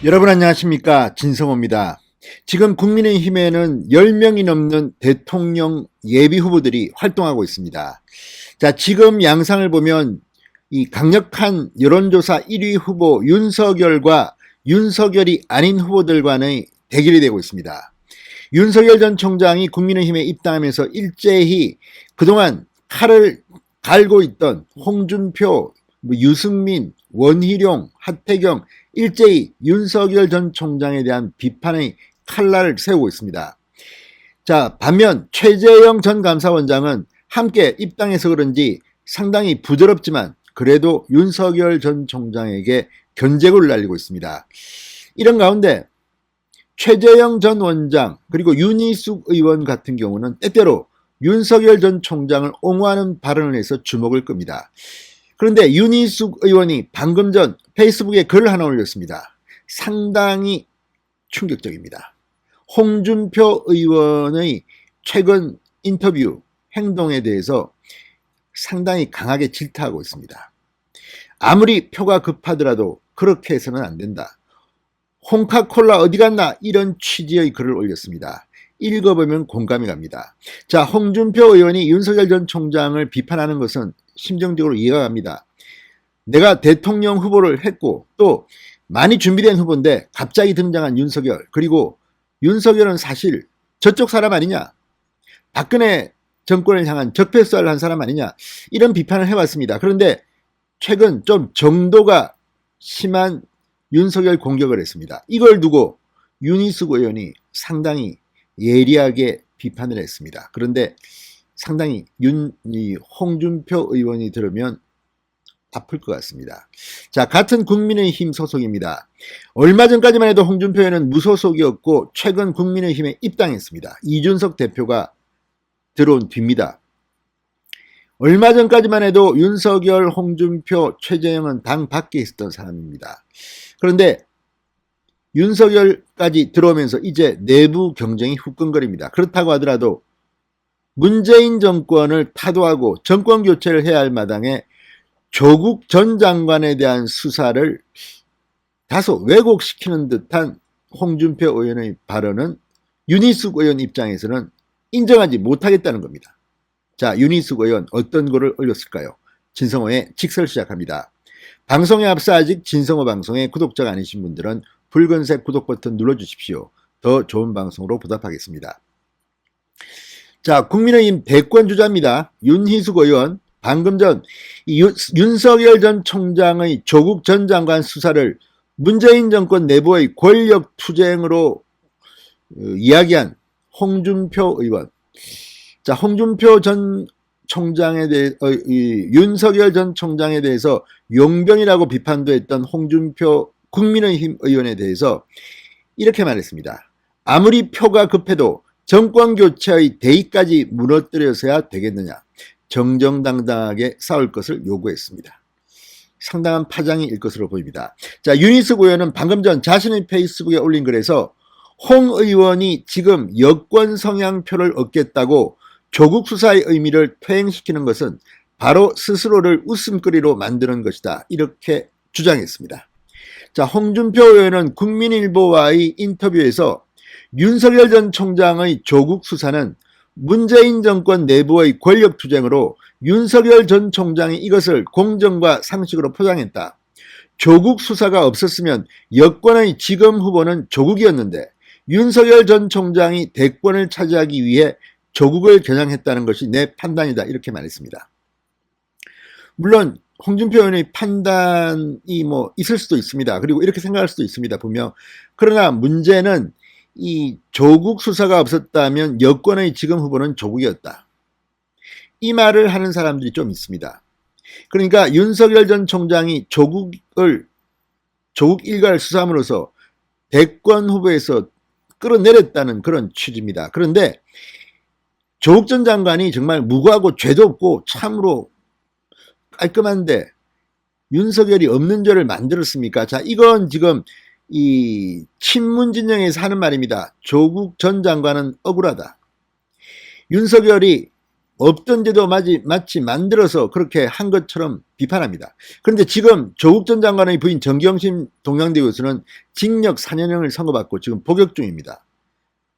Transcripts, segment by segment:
여러분 안녕하십니까, 진성호입니다. 지금 국민의힘에는 10명이 넘는 대통령 예비 후보들이 활동하고 있습니다. 자, 지금 양상을 보면 이 강력한 여론조사 1위 후보 윤석열과 윤석열이 아닌 후보들 간의 대결이 되고 있습니다. 윤석열 전 총장이 국민의힘에 입당하면서 일제히 그동안 칼을 갈고 있던 홍준표, 유승민, 원희룡, 하태경, 일제히 윤석열 전 총장에 대한 비판의 칼날을 세우고 있습니다. 자, 반면 최재형 전 감사원장은 함께 입당해서 그런지 상당히 부드럽지만 그래도 윤석열 전 총장에게 견제구를 날리고 있습니다. 이런 가운데 최재형 전 원장 그리고 윤희숙 의원 같은 경우는 때때로 윤석열 전 총장을 옹호하는 발언을 해서 주목을 끕니다. 그런데 윤희숙 의원이 방금 전 페이스북에 글을 하나 올렸습니다. 상당히 충격적입니다. 홍준표 의원의 최근 인터뷰 행동에 대해서 상당히 강하게 질타하고 있습니다. 아무리 표가 급하더라도 그렇게 해서는 안 된다. 홍카콜라 어디 갔나, 이런 취지의 글을 올렸습니다. 읽어보면 공감이 갑니다. 자, 홍준표 의원이 윤석열 전 총장을 비판하는 것은 심정적으로 이해가 갑니다. 내가 대통령 후보를 했고 또 많이 준비된 후보인데 갑자기 등장한 윤석열, 그리고 윤석열은 사실 저쪽 사람 아니냐, 박근혜 정권을 향한 적폐수사를 한 사람 아니냐, 이런 비판을 해왔습니다. 그런데 최근 좀 정도가 심한 윤석열 공격을 했습니다. 이걸 두고 윤희숙 의원이 상당히 예리하게 비판을 했습니다. 그런데 상당히 홍준표 의원이 들으면 아플 것 같습니다. 자, 같은 국민의힘 소속입니다. 얼마 전까지만 해도 홍준표 의원은 무소속이었고 최근 국민의힘에 입당했습니다. 이준석 대표가 들어온 뒤입니다. 얼마 전까지만 해도 윤석열, 홍준표, 최재형은 당 밖에 있었던 사람입니다. 그런데 윤석열까지 들어오면서 이제 내부 경쟁이 후끈거립니다. 그렇다고 하더라도 문재인 정권을 타도하고 정권 교체를 해야 할 마당에 조국 전 장관에 대한 수사를 다소 왜곡시키는 듯한 홍준표 의원의 발언은 윤희숙 의원 입장에서는 인정하지 못하겠다는 겁니다. 자, 윤희숙 의원 어떤 글을 올렸을까요? 진성호의 직설 시작합니다. 방송에 앞서 아직 진성호 방송에 구독자가 아니신 분들은 붉은색 구독 버튼 눌러주십시오. 더 좋은 방송으로 보답하겠습니다. 자, 국민의힘 대권 주자입니다. 윤희숙 의원, 방금 전 윤석열 전 총장의 조국 전 장관 수사를 문재인 정권 내부의 권력 투쟁으로 이야기한 홍준표 의원. 자, 홍준표 전 총장에 대해 윤석열 전 총장에 대해서 용병이라고 비판도 했던 홍준표 국민의힘 의원에 대해서 이렇게 말했습니다. 아무리 표가 급해도 정권 교체의 대의까지 무너뜨려서야 되겠느냐, 정정당당하게 싸울 것을 요구했습니다. 상당한 파장이 일 것으로 보입니다. 자, 윤희숙 의원은 방금 전 자신의 페이스북에 올린 글에서 홍 의원이 지금 여권 성향표를 얻겠다고 조국 수사의 의미를 퇴행시키는 것은 바로 스스로를 웃음거리로 만드는 것이다, 이렇게 주장했습니다. 자, 홍준표 의원은 국민일보와의 인터뷰에서 윤석열 전 총장의 조국 수사는 문재인 정권 내부의 권력 투쟁으로 윤석열 전 총장이 이것을 공정과 상식으로 포장했다. 조국 수사가 없었으면 여권의 지금 후보는 조국이었는데 윤석열 전 총장이 대권을 차지하기 위해 조국을 겨냥했다는 것이 내 판단이다, 이렇게 말했습니다. 물론 홍준표 의원의 판단이 있을 수도 있습니다. 그리고 이렇게 생각할 수도 있습니다, 분명. 그러나 문제는 이 조국 수사가 없었다면 여권의 지금 후보는 조국이었다, 이 말을 하는 사람들이 좀 있습니다. 그러니까 윤석열 전 총장이 조국 일가를 수사함으로써 대권 후보에서 끌어내렸다는 그런 취지입니다. 그런데 조국 전 장관이 정말 무고하고 죄도 없고 참으로 깔끔한데 윤석열이 없는 죄를 만들었습니까? 자, 이건 지금 이 친문 진영에서 하는 말입니다. 조국 전 장관은 억울하다. 윤석열이 없던 데도 마치 만들어서 그렇게 한 것처럼 비판합니다. 그런데 지금 조국 전 장관의 부인 정경심 동양대 교수는 징역 4년형을 선고받고 지금 복역 중입니다.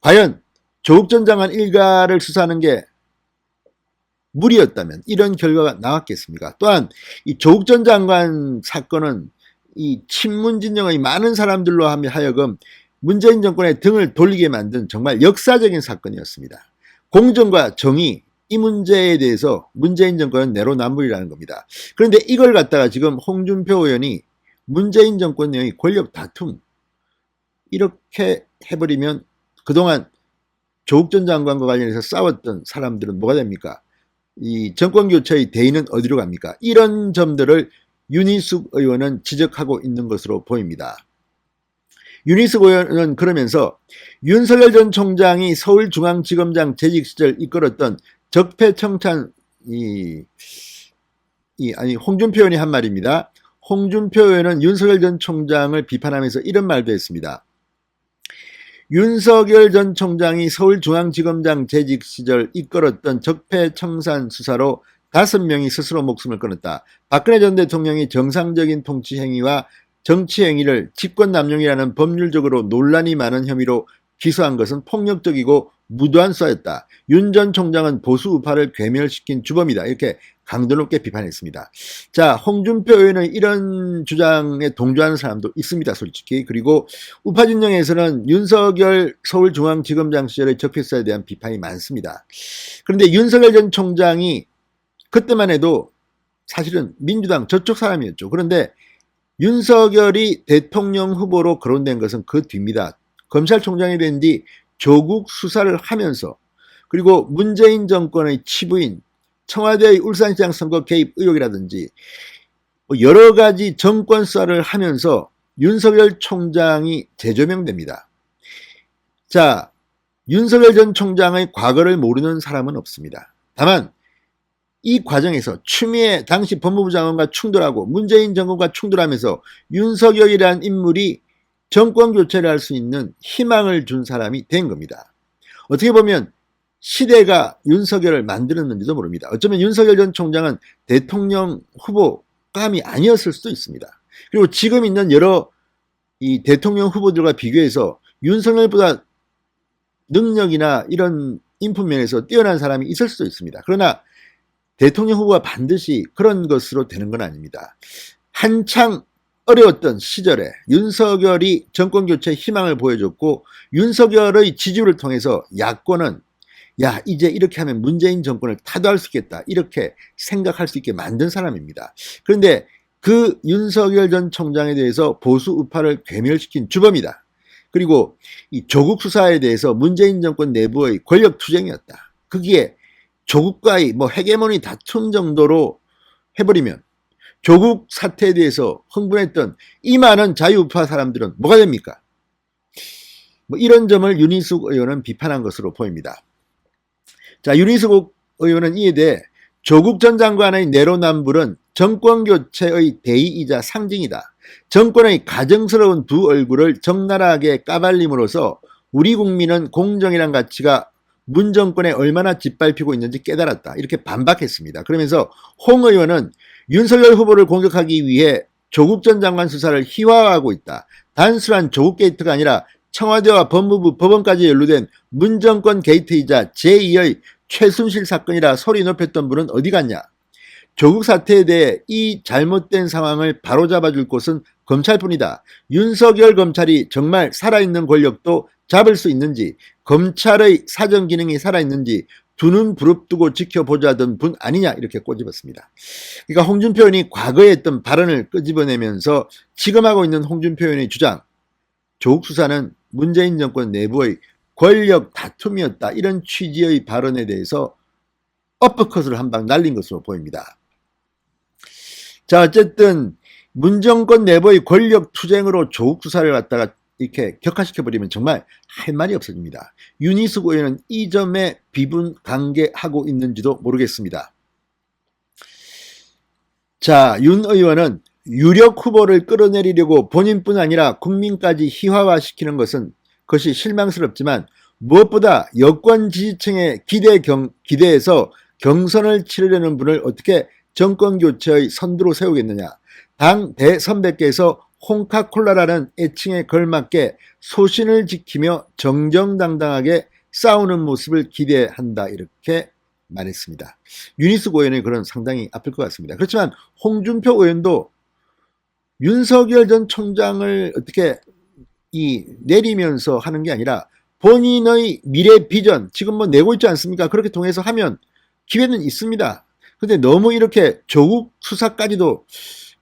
과연 조국 전 장관 일가를 수사하는 게 무리였다면 이런 결과가 나왔겠습니까? 또한 이 조국 전 장관 사건은 이 친문 진영의 많은 사람들로 하여금 문재인 정권의 등을 돌리게 만든 정말 역사적인 사건이었습니다. 공정과 정의, 이 문제에 대해서 문재인 정권은 내로남불이라는 겁니다. 그런데 이걸 갖다가 지금 홍준표 의원이 문재인 정권 내의 권력 다툼 이렇게 해버리면 그동안 조국 전 장관과 관련해서 싸웠던 사람들은 뭐가 됩니까? 이 정권교체의 대의는 어디로 갑니까? 이런 점들을 윤희숙 의원은 지적하고 있는 것으로 보입니다. 윤희숙 의원은 그러면서 윤석열 전 총장이 서울중앙지검장 재직 시절 이끌었던 적폐청산 홍준표 의원이 한 말입니다. 홍준표 의원은 윤석열 전 총장을 비판하면서 이런 말도 했습니다. 윤석열 전 총장이 서울중앙지검장 재직 시절 이끌었던 적폐청산 수사로 5명이 스스로 목숨을 끊었다. 박근혜 전 대통령이 정상적인 통치 행위와 정치 행위를 직권남용이라는 법률적으로 논란이 많은 혐의로 기소한 것은 폭력적이고 무도한 수사였다. 윤 전 총장은 보수 우파를 괴멸시킨 주범이다. 이렇게 강도 높게 비판했습니다. 자, 홍준표 의원의 이런 주장에 동조하는 사람도 있습니다. 솔직히. 그리고 우파 진영에서는 윤석열 서울중앙지검장 시절의 적폐수사에 대한 비판이 많습니다. 그런데 윤석열 전 총장이 그때만 해도 사실은 민주당 저쪽 사람이었죠. 그런데 윤석열이 대통령 후보로 거론된 것은 그 뒤입니다. 검찰총장이 된 뒤 조국 수사를 하면서 그리고 문재인 정권의 치부인 청와대의 울산시장 선거 개입 의혹이라든지 여러 가지 정권 수사를 하면서 윤석열 총장이 재조명됩니다. 자, 윤석열 전 총장의 과거를 모르는 사람은 없습니다. 다만 이 과정에서 추미애 당시 법무부 장관과 충돌하고 문재인 정권과 충돌하면서 윤석열이라는 인물이 정권 교체를 할 수 있는 희망을 준 사람이 된 겁니다. 어떻게 보면 시대가 윤석열을 만들었는지도 모릅니다. 어쩌면 윤석열 전 총장은 대통령 후보감이 아니었을 수도 있습니다. 그리고 지금 있는 여러 이 대통령 후보들과 비교해서 윤석열보다 능력이나 이런 인품 면에서 뛰어난 사람이 있을 수도 있습니다. 그러나 대통령 후보가 반드시 그런 것으로 되는 건 아닙니다. 한창 어려웠던 시절에 윤석열이 정권교체의 희망을 보여줬고 윤석열의 지지율을 통해서 야권은 야 이제 이렇게 하면 문재인 정권을 타도할 수 있겠다 이렇게 생각할 수 있게 만든 사람입니다. 그런데 그 윤석열 전 총장에 대해서 보수 우파를 괴멸시킨 주범이다. 그리고 이 조국 수사에 대해서 문재인 정권 내부의 권력 투쟁이었다. 거기에 조국과의 헤게모니 다툼 정도로 해버리면 조국 사태에 대해서 흥분했던 이 많은 자유우파 사람들은 뭐가 됩니까? 이런 점을 윤희숙 의원은 비판한 것으로 보입니다. 자, 윤희숙 의원은 이에 대해 조국 전 장관의 내로남불은 정권교체의 대의이자 상징이다. 정권의 가정스러운 두 얼굴을 적나라하게 까발림으로써 우리 국민은 공정이란 가치가 문 정권에 얼마나 짓밟히고 있는지 깨달았다. 이렇게 반박했습니다. 그러면서 홍 의원은 윤석열 후보를 공격하기 위해 조국 전 장관 수사를 희화화하고 있다. 단순한 조국 게이트가 아니라 청와대와 법무부, 법원까지 연루된 문 정권 게이트이자 제2의 최순실 사건이라 소리 높였던 분은 어디 갔냐. 조국 사태에 대해 이 잘못된 상황을 바로잡아줄 곳은 검찰뿐이다. 윤석열 검찰이 정말 살아있는 권력도 잡을 수 있는지, 검찰의 사정 기능이 살아있는지 두 눈 부릅뜨고 지켜보자던 분 아니냐 이렇게 꼬집었습니다. 그러니까 홍준표 의원이 과거에 했던 발언을 끄집어내면서 지금 하고 있는 홍준표 의원의 주장, 조국 수사는 문재인 정권 내부의 권력 다툼이었다 이런 취지의 발언에 대해서 어퍼컷을 한 방 날린 것으로 보입니다. 자, 어쨌든 문정권 내부의 권력 투쟁으로 조국 수사를 갖다가 이렇게 격화시켜버리면 정말 할 말이 없어집니다. 윤희숙 의원은 이 점에 비분관계하고 있는지도 모르겠습니다. 자, 윤 의원은 유력 후보를 끌어내리려고 본인뿐 아니라 국민까지 희화화시키는 것이 실망스럽지만 무엇보다 여권 지지층의 기대에서 경선을 치르려는 분을 어떻게 정권교체의 선두로 세우겠느냐. 당 대선배께서 홍카콜라라는 애칭에 걸맞게 소신을 지키며 정정당당하게 싸우는 모습을 기대한다, 이렇게 말했습니다. 윤희숙 의원의 글은 상당히 아플 것 같습니다. 그렇지만 홍준표 의원도 윤석열 전 총장을 어떻게 내리면서 하는 게 아니라 본인의 미래 비전, 지금 뭐 내고 있지 않습니까? 그렇게 통해서 하면 기회는 있습니다. 근데 너무 이렇게 조국 수사까지도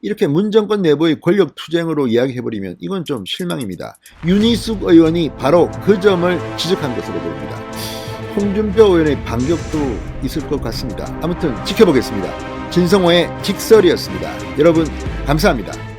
이렇게 문정권 내부의 권력 투쟁으로 이야기해버리면 이건 좀 실망입니다. 윤희숙 의원이 바로 그 점을 지적한 것으로 보입니다. 홍준표 의원의 반격도 있을 것 같습니다. 아무튼 지켜보겠습니다. 진성호의 직설이었습니다. 여러분 감사합니다.